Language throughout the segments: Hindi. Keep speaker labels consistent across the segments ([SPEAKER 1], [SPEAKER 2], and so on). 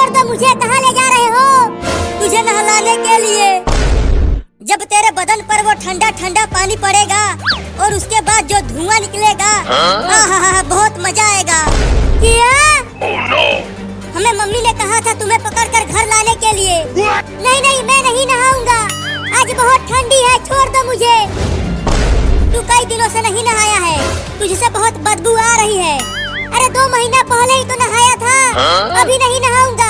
[SPEAKER 1] छोड़ दो मुझे, कहाँ ले जा रहे हो?
[SPEAKER 2] तुझे नहलाने के लिए। जब तेरे बदन पर वो ठंडा ठंडा पानी पड़ेगा और उसके बाद जो धुआं निकलेगा, बहुत मजा आएगा।
[SPEAKER 1] क्या?
[SPEAKER 2] हमें मम्मी ने कहा था तुम्हें पकड़कर घर लाने के लिए।
[SPEAKER 1] नहीं नहीं, मैं नहीं नहाऊंगा, आज बहुत ठंडी है, छोड़ दो मुझे।
[SPEAKER 2] तू कई दिनों से नहीं नहाया है, तुझसे बहुत बदबू आ रही है।
[SPEAKER 1] अरे 2 महीना पहले ही तो नहाया था, अभी नहीं नहाऊंगा,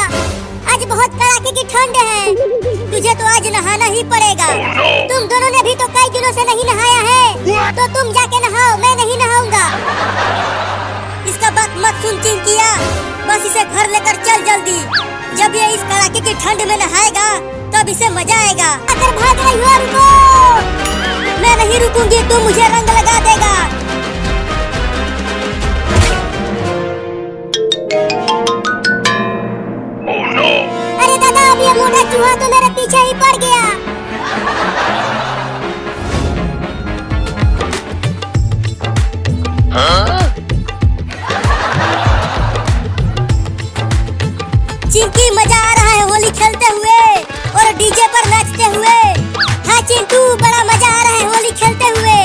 [SPEAKER 1] आज बहुत कड़ाके की ठंड है।
[SPEAKER 2] तुझे तो आज नहाना ही पड़ेगा।
[SPEAKER 1] तुम दोनों ने भी तो कई दिनों से नहीं नहाया है, तो तुम जाके नहाओ, मैं नहीं नहाऊंगा।
[SPEAKER 2] इसका बात मत सुन चिंकिया, बस इसे घर लेकर चल जल्दी। जब ये इस कड़ाके की ठंड में नहाएगा तब इसे मजा आएगा।
[SPEAKER 1] अगर भाग रही हो रुको।
[SPEAKER 2] मैं नहीं रुकूंगी, तू मुझे रंग लगा देगा।
[SPEAKER 1] अरे दादा, अब ये मोटा चूहा तो मेरे पीछे ही पड़ गया।
[SPEAKER 2] चिंकी, मजा आ रहा है होली खेलते हुए और डीजे पर नाचते हुए। हाँ चिंटू, बड़ा मजा आ रहा है होली खेलते हुए।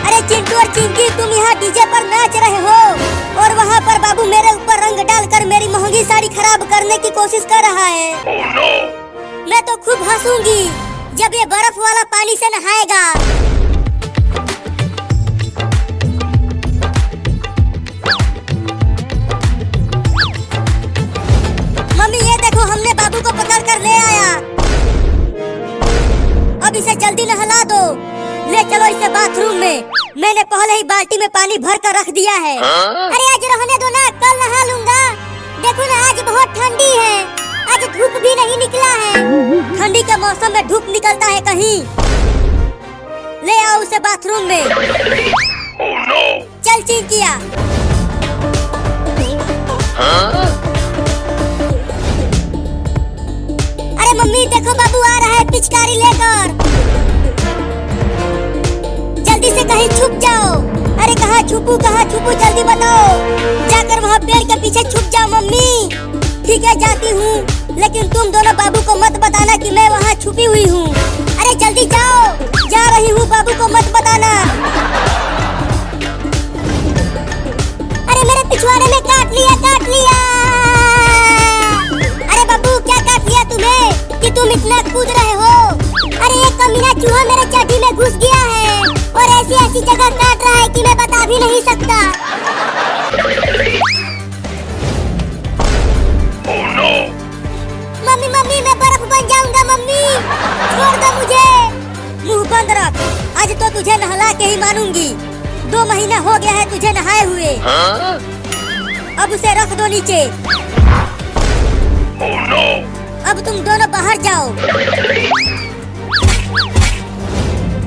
[SPEAKER 2] अरे चिंटू और चिंकी, तुम यहाँ डीजे पर नाच रहे हो और वहाँ पर बाबू मेरे ऊपर रंग डालकर मेरी महंगी साड़ी खराब करने की कोशिश कर रहा है। मैं तो खूब हंसूंगी जब ये बर्फ वाला पानी से नहाएगा। मम्मी, ये देखो, हमने बाबू को पकड़ कर ले आया। अब इसे जल्दी नहला दो। ले चलो इसे बाथरूम में, मैंने पहले ही बाल्टी में पानी भर कर रख दिया है।
[SPEAKER 1] अरे आज रहने दो ना, कल नहा लूंगा। देखो ना, आज बहुत ठंडी है, आज धूप भी नहीं निकला है।
[SPEAKER 2] ठंडी के मौसम में धूप निकलता है कहीं? ले आओ उसे बाथरूम में। चल चिंकिया।
[SPEAKER 1] अरे मम्मी देखो, बाबू आ रहा है पिचकारी लेकर।
[SPEAKER 2] जल्दी से कहीं छुप जाओ। अरे कहाँ छुपू, जल्दी बताओ। जाकर वहाँ पेड़ के पीछे छुप जाओ मम्मी। ठीक है, जाती हूँ, लेकिन तुम दोनों बाबू को मत बताना कि मैं वहाँ छुपी हुई हूँ। अरे जल्दी जाओ। जा रही हूँ, बाबू को मत बताना।
[SPEAKER 1] अरे मेरे पिछवाड़े में काट लिया। अरे बाबू, क्या काट लिया तुम्हें कि तुम इतना कूद रहे हो? अरे ये कमीना चूहा मेरे चड्डी में घुस गया है और ऐसी जगह काट रहा है कि मैं बता भी नहीं सकता। मम्मी, मैं बर्फ बन जाऊंगा। मम्मी, छोड़ दो मुझे।
[SPEAKER 2] मुंह बंद रख, आज तो तुझे नहला के ही मानूंगी। 2 महीना हो गया है तुझे नहाए हुए। अब उसे रख दो नीचे। अब तुम दोनों बाहर जाओ।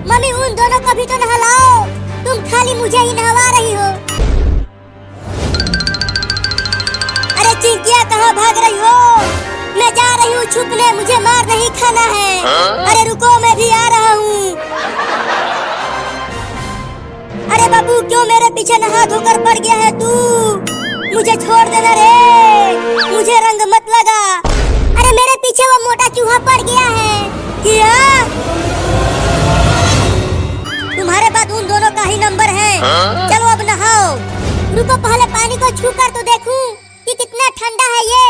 [SPEAKER 1] मम्मी, उन दोनों को भी तो नहलाओ, तुम खाली मुझे ही नहवा रही हो।
[SPEAKER 2] अरे चिंकिया, कहाँ भाग रही हो? मैं जा रही हूँ छुपने, मुझे मार नहीं खाना है। अरे रुको, मैं भी आ रहा हूँ। अरे बाबू, क्यों मेरे पीछे नहा धोकर पड़ गया है तू? मुझे छोड़ देना रे, मुझे रंग मत लगा।
[SPEAKER 1] अरे मेरे पीछे वो मोटा चूहा पड़ गया है।
[SPEAKER 2] क्या? तुम्हारे बाद उन दोनों का ही नंबर है। चलो अब नहाओ।
[SPEAKER 1] रुको, पहले पानी को छू कर तो देखूं कि कितना ठंडा है ये।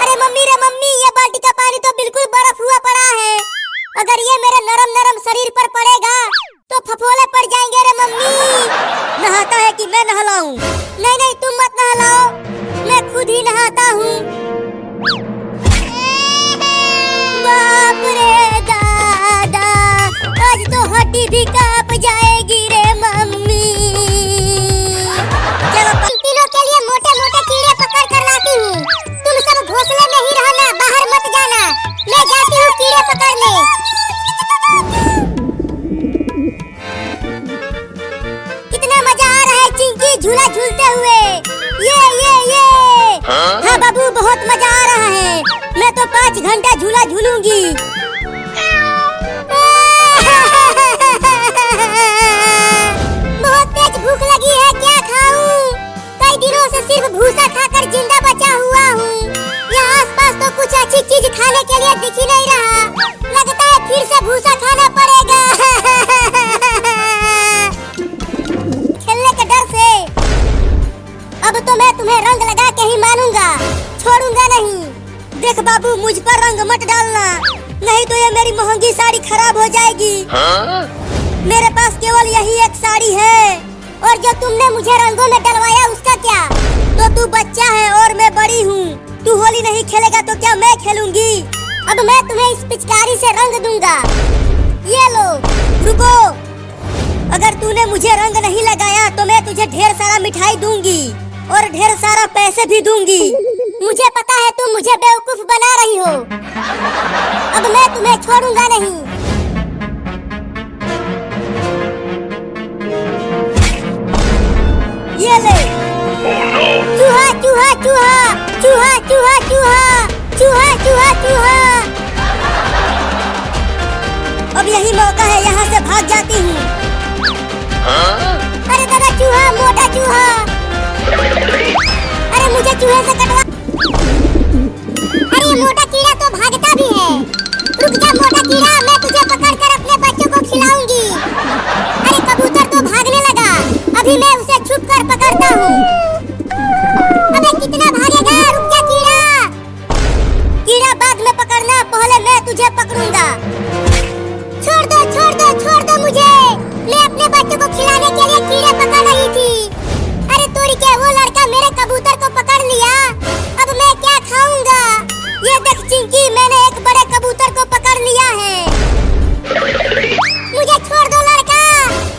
[SPEAKER 1] अरे मम्मी रे मम्मी, ये बाल्टी का पानी तो बिल्कुल बर्फ हुआ पड़ा है। अगर ये मेरे नरम शरीर पर पड़ेगा तो फफोले पड़ जाएंगे रे मम्मी।
[SPEAKER 2] नहाता है कि मैं नहलाऊं?
[SPEAKER 1] नहीं, तुम मत नहलाओ, मैं खुद ही नहाता हूँ। बाप रे दादा, आज तो हड्डी भी कांप जाएगी रे मम्मी।
[SPEAKER 2] चलो
[SPEAKER 1] तीनों के लिए मोटे कीड़े पकड़ कर लाती हूँ। तुम सब घोंसले में ही रहना, बाहर मत जाना। मैं जाती हूँ कीड़े पकड़ने। कितना मजा आ रहा है चिंकी झूला झूलते हुए। ये हाँ बाबू, बहुत मजा आ रहा है। मैं तो 5 घंटा झूला झूलूंगी। तुम्हें रंग लगा के ही मानूंगा, छोड़ूंगा नहीं।
[SPEAKER 2] देख बाबू, मुझ पर रंग मत डालना, नहीं तो ये मेरी महंगी साड़ी खराब हो जाएगी। मेरे पास केवल यही एक साड़ी है।
[SPEAKER 1] और जो तुमने मुझे रंगों में डलवाया उसका क्या?
[SPEAKER 2] तो तू बच्चा है और मैं बड़ी हूँ। तू होली नहीं खेलेगा तो क्या मैं खेलूंगी?
[SPEAKER 1] अब मैं तुम्हें इस पिचकारी से रंग दूंगा, ये लो।
[SPEAKER 2] रुको, अगर तूने मुझे रंग नहीं लगाया तो मैं तुझे ढेर सारा मिठाई दूंगी और ढेर सारा पैसे भी दूंगी।
[SPEAKER 1] मुझे पता है तुम मुझे बेवकूफ बना रही हो। अब मैं तुम्हें छोड़ूंगा नहीं।
[SPEAKER 2] ये ले।
[SPEAKER 1] चूहा चूहा चूहा चूहा चूहा चूहा चूहा चूहा चूहा।
[SPEAKER 2] अब यही मौका है, यहाँ से भाग जाती हूँ।
[SPEAKER 1] अरे दादा, चूहा, मोटा चूहा। अरे मुझे चूहे से कटवा। अरे ये मोटा कीड़ा तो भागता भी है। रुक जा मोटा कीड़ा, मैं तुझे पकड़कर अपने बच्चों को खिलाऊंगी। अरे कबूतर तो भागने लगा, अभी मैं उसे छुप कर पकड़ता हूँ। अबे कितना भागेगा? रुक जा कीड़ा।
[SPEAKER 2] कीड़ा बाद में पकड़ना, पहले मैं तुझे पकड़ूंगा।
[SPEAKER 1] छोड़ दो छोड़ दो छोड़ दो मुझे, मैं अपने बच्चों को खिलाने के लिए कीड़े पकड़ रही थी। अरे तोरी के वो लड़का मेरे कबूतर को पकड़ लिया, अब मैं क्या खाऊंगा? ये देख चिंकी, मैंने एक बड़े कबूतर को पकड़ लिया है। मुझे छोड़ दो लड़का,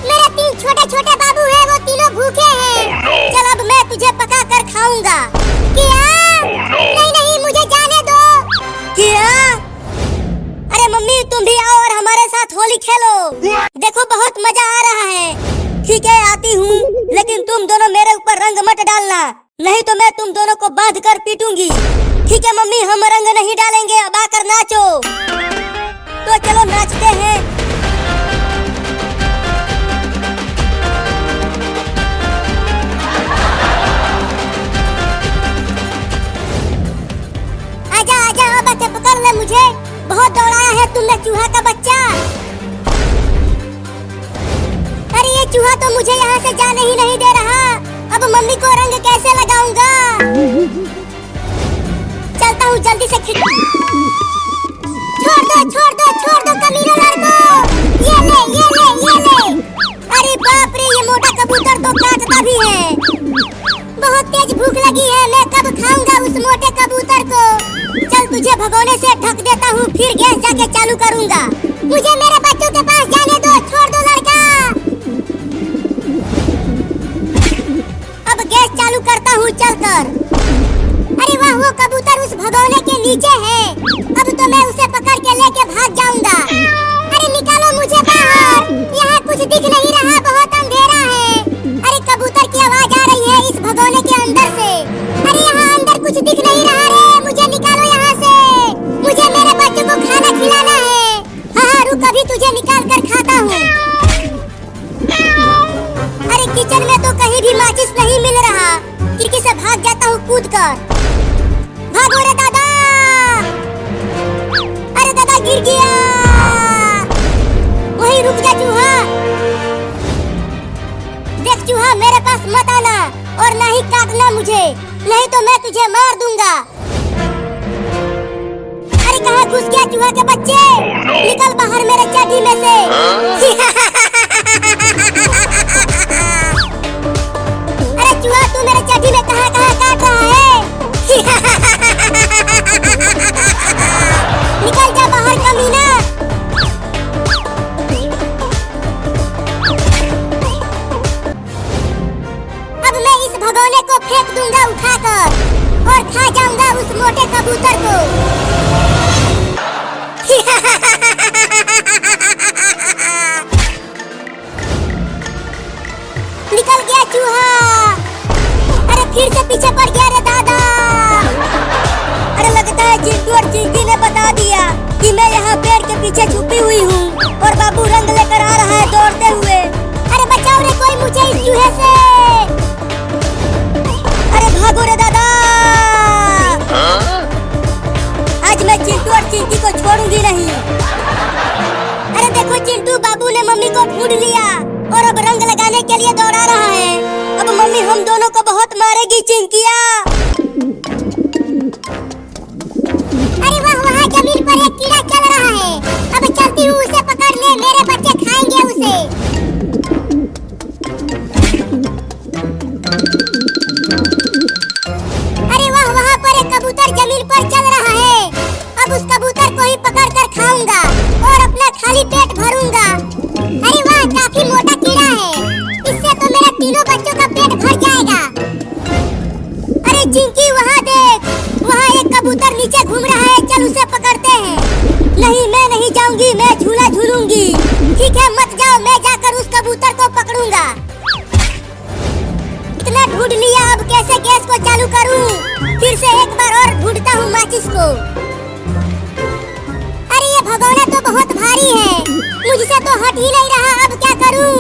[SPEAKER 1] मेरे 3 छोटे छोटे बाबू हैं, वो तीनों भूखे हैं।
[SPEAKER 2] चल अब मैं तुझे पका कर खाऊंगा।
[SPEAKER 1] क्या? नहीं नहीं, मुझे जाने दो।
[SPEAKER 2] क्या? अरे मम्मी, तुम भी आओ और हमारे साथ होली खेलो। देखो बहुत मजा आ रहा है। ठीक है, आती हूँ, लेकिन तुम दोनों मेरे ऊपर रंग मत डालना, नहीं तो मैं तुम दोनों को बांध कर पीटूंगी। ठीक है मम्मी, हम रंग नहीं डालेंगे, अब आकर नाचो। तो चलो नाचते हैं।
[SPEAKER 1] आजा आजा, अब आके पकड़ ले मुझे। बहुत दौड़ाया है तुमने चूहा का बच्चा। अरे ये चूहा तो मुझे यहाँ से जाने ही नहीं दे रहा। अब मम्मी को रंग कैसे लगाऊंगा? चलता हूँ जल्दी से। छोड़ दो कमीनों लड़कों। ये ले ये ले ये ले। अरे बाप रे, ये मोटा कबूतर तो काटता भी है। बहुत तेज भूख लगी है, मैं कब खाऊंगा उस मोटे कबूतर को? चल तुझे भगोने से ढक देता हूँ, फिर गैस जाके चालू करूंगा। मुझे मेरे बच्चों के पास जाने दो, छोड़ दो लड़का।
[SPEAKER 2] अब गैस चालू करता हूँ चलकर।
[SPEAKER 1] अरे वाह, वो कबूतर उस भगोने के नीचे है। अब तो मैं उसे पकड़ के लेके भाग जाऊंगा। अरे निकालो मुझे बाहर, यहाँ कुछ दिख नहीं रहा, बहुत अंधेरा है। अरे कबूतर की आवाज आ रही है इस भगोने के अंदर से। अरे यहाँ अंदर कुछ दिख नहीं रहा रे, मुझे निकालो यहाँ से। मुझे मेरे बच्चों को खाना खिलाना है। हाँ, रुक, अभी तुझे निकाल कर खाता हूँ।
[SPEAKER 2] अरे किचन में तो कहीं भी माचिस नहीं मिल रहा, खिड़की से भाग जाता हूँ कूद कर।
[SPEAKER 1] भागो रे दादा। अरे दादा गिर गया।
[SPEAKER 2] वहीं रुक जा चूहा। देख चूहा, मेरे पास मत आना और ना ही काटना मुझे, नहीं तो मैं तुझे मार दूंगा।
[SPEAKER 1] अरे कहाँ घुस गया चूहा के बच्चे? निकल बाहर मेरे चड्डी में से। अरे चूहा, तू मेरे चड्डी में कहाँ कहाँ काट रहा है? निकल जा बाहर कमीना। अब मैं इस भगोने को फेंक दूंगा उठाकर और खा जाऊंगा उस मोटे कबूतर को। निकल गया चूहा। अरे फिर से पीछे पड़ गया रे दादा।
[SPEAKER 2] अरे लगता है चिंटू और चिंकी ने बता दिया कि मैं यहाँ पेड़ के पीछे छुपी हुई हूँ और बाबू रंग लेकर आ रहा है दौड़ते हुए।
[SPEAKER 1] अरे बचाओ रे कोई मुझे इस चूहे से।
[SPEAKER 2] अरे भागो रे दादा। आज मैं चिंटू और चिंकी को छोड़ूंगी नहीं।
[SPEAKER 1] अरे देखो चिंटू, बाबू ने मम्मी को ढूंढ लिया और अब रंग लगाने के लिए दौड़ा रहा है।
[SPEAKER 2] अब मम्मी हम दोनों को बहुत मारेगी चिंकिया।
[SPEAKER 1] अरे वाह, वहाँ जमीन पर एक कीड़ा चल रहा है। अब चलती हूँ, उसे पकड़ ले, मेरे बच्चे खाएंगे उसे। अरे वाह, वहाँ पर एक कबूतर जमीन पर चल रहा है। अब उस कबूतर को ही पकड़ कर खाऊंगा और अपना खाली पेट भरूंगा। अरे वाह, काफी मोटा कीड़ा है। इससे तो मेरे तीनों बच्चों का पेट भर जाएगा। अरे चिंकी, वहाँ देख, वहाँ एक कबूतर नीचे घूम रहा है। चल उसे पकड़ते हैं। नहीं, मैं नहीं जाऊंगी, मैं झूला झूलूंगी। ठीक है, मत जाओ, मैं जाकर उस कबूतर को पकड़ूंगा। इतना ढूंढ लिया, अब कैसे गैस को चालू करूं? फिर से एक बार और ढूंढता हूँ माचिस को। अरे ये भगोना तो बहुत भारी है, मुझसे तो हट ही नहीं रहा। अब क्या करूं?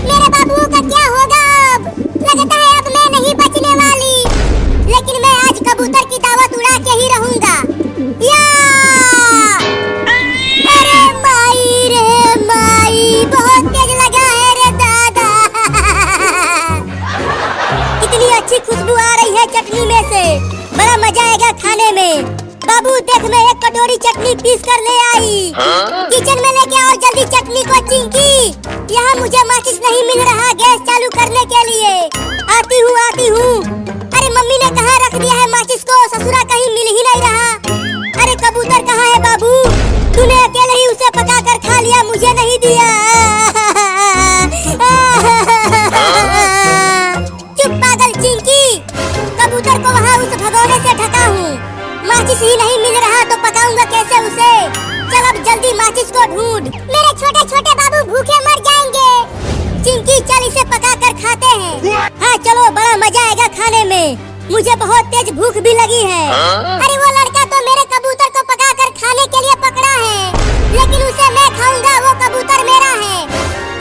[SPEAKER 1] मेरे बाबू का क्या होगा? अब लगता है अब मैं नहीं बचने वाली। लेकिन मैं आज कबूतर की दावत उड़ा के ही रहूंगा। या! अरे माई रे माई, बहुत तेज लगा है रे दादा। कितनी अच्छी खुशबू आ रही है चटनी में से, बड़ा मजा आएगा खाने में। बाबू देख, मैं एक कटोरी चटनी पीस कर ले आई। किचन में लेके आओ जल्दी चटनी को चिंकी। यहाँ मुझे माचिस नहीं मिल रहा गैस चालू करने के लिए। आती हूँ, आती हूँ। अरे मम्मी ने कहाँ रख दिया है माचिस को? ससुरा कहीं मिल ही नहीं रहा। अरे कबूतर कहाँ है बाबू? तूने अकेले ही उसे पका कर खा लिया, मुझे नहीं दिया। चुप पागल चिंकी, कबूतर को वहाँ उस भगोने से ढका हूँ। माचिस ही नहीं मिल रहा तो पकाऊंगा कैसे उसे? चल अब जल्दी माचिस को ढूंढ। मेरे छोटे छोटे बाबू भूखे मर जाएंगे। चिंकी चल, इसे पका कर खाते हैं। हाँ चलो, बड़ा मजा आएगा खाने में। मुझे बहुत तेज भूख भी लगी है। अरे वो लड़का तो मेरे कबूतर को पका कर खाने के लिए पकड़ा है, लेकिन उसे मैं खाऊंगा, वो कबूतर मेरा है।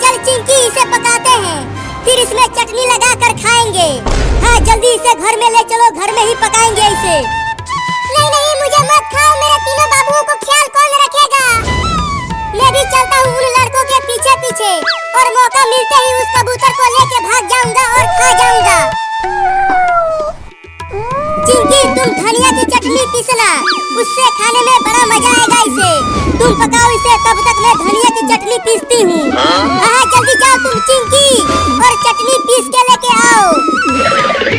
[SPEAKER 1] चल चिंकी, इसे पकाते हैं, फिर इसमें चटनी लगा कर खाएंगे। हाँ जल्दी इसे घर में ले चलो, घर में ही पकाएंगे इसे। नहीं नहीं, मुझे मत खाओ, मेरे तीनों बाबुओं को ख्याल कौन रखेगा? मैं भी चलता हूँ उन लड़कों के पीछे पीछे, और मौका मिलते ही उस कबूतर को लेके भाग जाऊंगा और खा जाऊंगा। चिंकी, तुम धनिया की चटनी पीसना, उससे खाने में बड़ा मजा आएगा इसे। तुम पकाओ इसे, तब तक मैं धनिया की चटनी पीसती हूँ। हाँ जल्दी जाओ तुम चिंकी, और चटनी पीस के लेके आओ।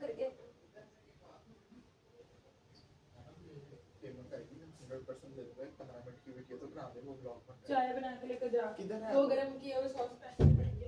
[SPEAKER 3] करके
[SPEAKER 4] पेमेंट आएगी 100% दे दूंगा 15 मिनट की वीडियो तो बना दे वो ब्लॉग बन
[SPEAKER 3] चाय बना के लेकर जा
[SPEAKER 4] किधर है?
[SPEAKER 3] वो गरम किए हुए सॉस पैन में पड़ेंगे